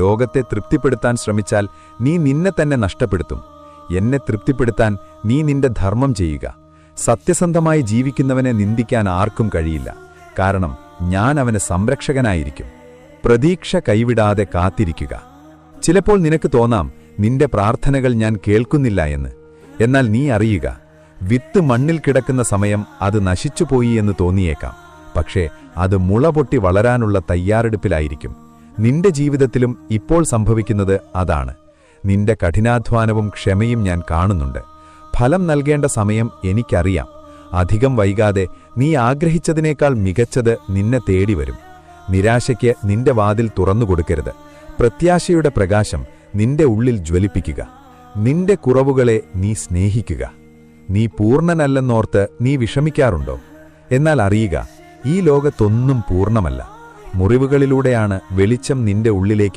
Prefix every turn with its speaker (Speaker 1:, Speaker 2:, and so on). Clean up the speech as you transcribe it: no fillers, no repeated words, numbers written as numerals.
Speaker 1: ലോകത്തെ തൃപ്തിപ്പെടുത്താൻ ശ്രമിച്ചാൽ നീ നിന്നെ തന്നെ നഷ്ടപ്പെടുത്തും. എന്നെ തൃപ്തിപ്പെടുത്താൻ നീ നിന്റെ ധർമ്മം ചെയ്യുക. സത്യസന്ധമായി ജീവിക്കുന്നവനെ നിന്ദിക്കാൻ ആർക്കും കഴിയില്ല, കാരണം ഞാൻ അവന് സംരക്ഷകനായിരിക്കും. പ്രതീക്ഷ കൈവിടാതെ കാത്തിരിക്കുക. ചിലപ്പോൾ നിനക്ക് തോന്നാം നിന്റെ പ്രാർത്ഥനകൾ ഞാൻ കേൾക്കുന്നില്ല എന്ന്. എന്നാൽ നീ അറിയുക, വിത്ത് മണ്ണിൽ കിടക്കുന്ന സമയം അത് നശിച്ചുപോയി എന്ന് തോന്നിയേക്കാം, പക്ഷേ അത് മുള പൊട്ടി വളരാനുള്ള തയ്യാറെടുപ്പിലായിരിക്കും. നിന്റെ ജീവിതത്തിലും ഇപ്പോൾ സംഭവിക്കുന്നത് അതാണ്. നിന്റെ കഠിനാധ്വാനവും ക്ഷമയും ഞാൻ കാണുന്നുണ്ട്. ഫലം നൽകേണ്ട സമയം എനിക്കറിയാം. അധികം വൈകാതെ നീ ആഗ്രഹിച്ചതിനേക്കാൾ മികച്ചത് നിന്നെ തേടിവരും. നിരാശയ്ക്ക് നിന്റെ വാതിൽ തുറന്നുകൊടുക്കരുത്. പ്രത്യാശയുടെ പ്രകാശം നിന്റെ ഉള്ളിൽ ജ്വലിപ്പിക്കുക. നിന്റെ കുറവുകളെ നീ സ്നേഹിക്കുക. നീ പൂർണ്ണനല്ലെന്നോർത്ത് നീ വിഷമിക്കാറുണ്ടോ? എന്നാൽ അറിയുക, ഈ ലോകത്തൊന്നും പൂർണ്ണമല്ല. മുറിവുകളിലൂടെയാണ് വെളിച്ചം നിന്റെ ഉള്ളിലേക്ക്